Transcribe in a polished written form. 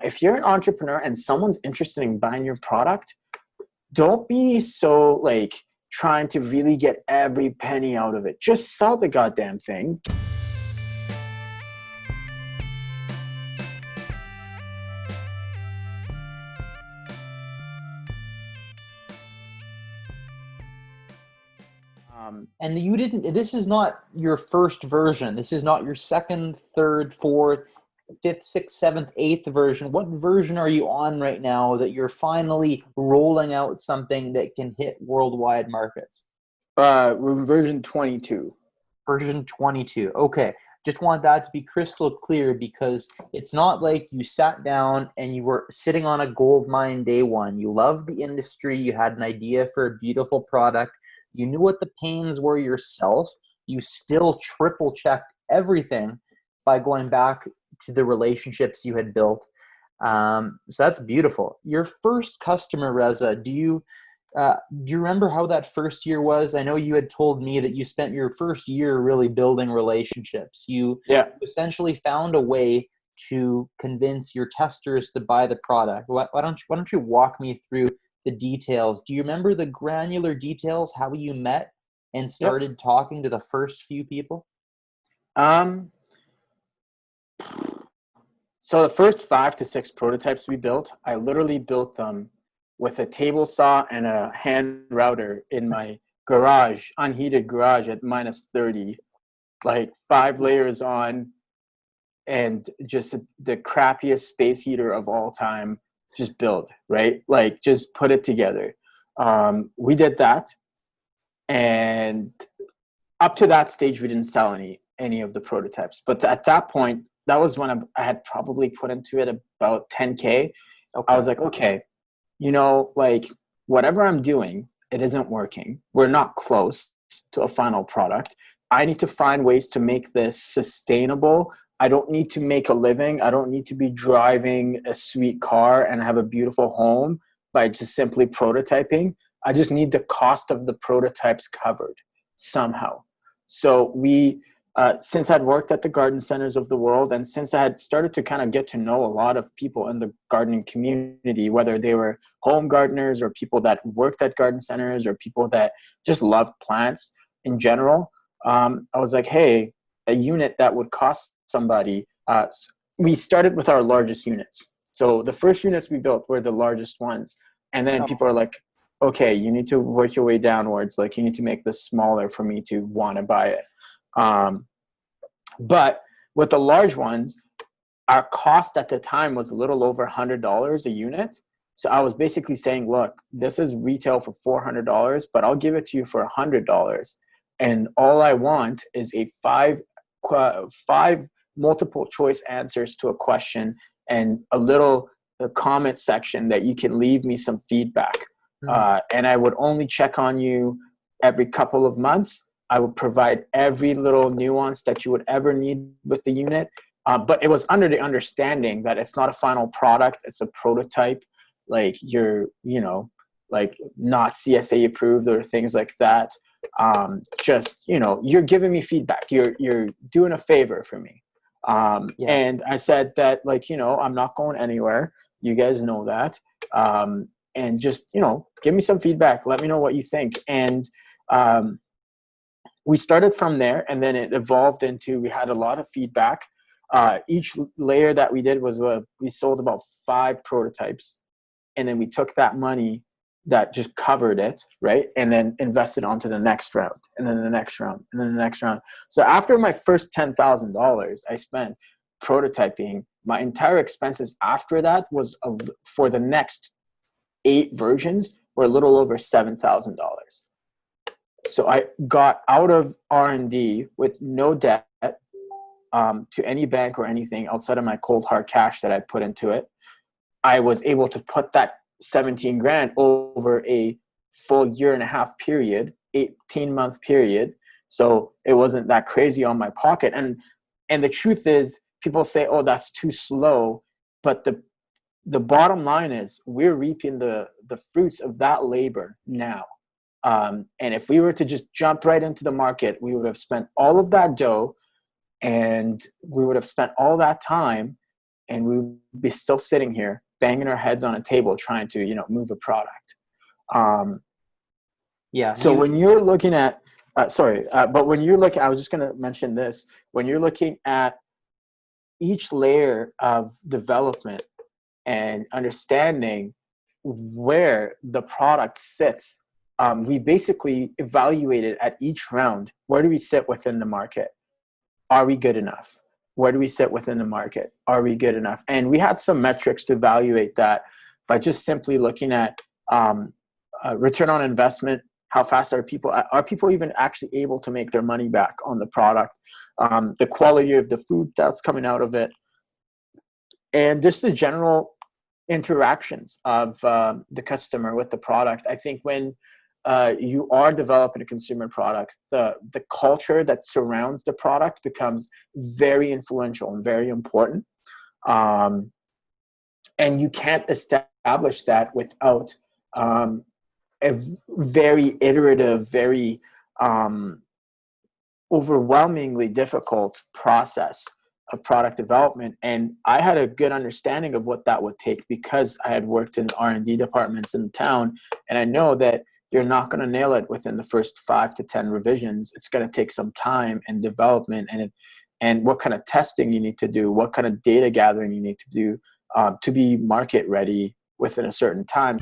if you're an entrepreneur and someone's interested in buying your product, don't be so like trying to really get every penny out of it. Just sell the goddamn thing. And you didn't, this is not your first version. This is not your second, third, fourth, fifth, sixth, seventh, eighth version. What version are you on right now that you're finally rolling out something that can hit worldwide markets? We're version 22. Version 22. Okay. Just want that to be crystal clear, because it's not like you sat down and you were sitting on a gold mine day one. You loved the industry. You had an idea for a beautiful product. You knew what the pains were yourself. You still triple checked everything by going back to the relationships you had built. So that's beautiful. Your first customer, Reza, do you remember how that first year was? I know you had told me that you spent your first year really building relationships. You essentially found a way to convince your testers to buy the product. Why don't you walk me through the details? Do you remember the granular details, how you met and started talking to the first few people? So the first 5 to 6 prototypes we built, I literally built them with a table saw and a hand router in my garage, unheated garage at -30, like 5 layers on, and just the crappiest space heater of all time. Just build, right? Like just put it together. We did that, and up to that stage, we didn't sell any of the prototypes. But at that point, that was when I had probably put into it about 10K. Okay. I was like, okay, like whatever I'm doing, it isn't working. We're not close to a final product. I need to find ways to make this sustainable. I don't need to make a living. I don't need to be driving a sweet car and have a beautiful home by just simply prototyping. I just need the cost of the prototypes covered somehow. So since I'd worked at the garden centers of the world, and since I had started to kind of get to know a lot of people in the gardening community, whether they were home gardeners or people that worked at garden centers or people that just loved plants in general, I was like, hey, a unit that would cost somebody, we started with our largest units. So the first units we built were the largest ones. And then people are like, okay, you need to work your way downwards. Like you need to make this smaller for me to want to buy it. But with the large ones, our cost at the time was a little over $100 a unit. So I was basically saying, look, this is retail for $400, but I'll give it to you for $100. And all I want is a five multiple choice answers to a question and a little comment section that you can leave me some feedback. And I would only check on you every couple of months. I would provide every little nuance that you would ever need with the unit. But it was under the understanding that it's not a final product. It's a prototype. Like you're, like not CSA approved or things like that. Just, you're giving me feedback. You're doing a favor for me. And I said that, like, I'm not going anywhere. You guys know that. And just, give me some feedback. Let me know what you think. And we started from there, and then it evolved into, we had a lot of feedback. Each layer that we did was, we sold about 5 prototypes. And then we took that money that just covered it, right? And then invested onto the next round, and then the next round, and then the next round. So after my first $10,000 I spent prototyping, my entire expenses after that was for the next 8 versions were a little over $7,000. So I got out of R&D with no debt to any bank or anything outside of my cold hard cash that I put into it. I was able to put that 17 grand over a full 1.5 year period, 18-month period. So it wasn't that crazy on my pocket. And the truth is, people say, oh, that's too slow. But the bottom line is we're reaping the fruits of that labor now. And if we were to just jump right into the market, we would have spent all of that dough, and we would have spent all that time and we would be still sitting here banging our heads on a table trying to, move a product. Yeah. So when you're looking at, but when you're looking, I was just going to mention this, when you're looking at each layer of development and understanding where the product sits, we basically evaluated at each round, where do we sit within the market? Are we good enough? Where do we sit within the market? Are we good enough? And we had some metrics to evaluate that by just simply looking at return on investment. How fast are people even actually able to make their money back on the product? The quality of the food that's coming out of it, and just the general interactions of the customer with the product. I think when you are developing a consumer product, the culture that surrounds the product becomes very influential and very important. And you can't establish that without a very iterative, very overwhelmingly difficult process of product development. And I had a good understanding of what that would take because I had worked in R&D departments in town, and I know that you're not going to nail it within the first 5 to 10 revisions. It's going to take some time and development, and what kind of testing you need to do, what kind of data gathering you need to do to be market ready within a certain time.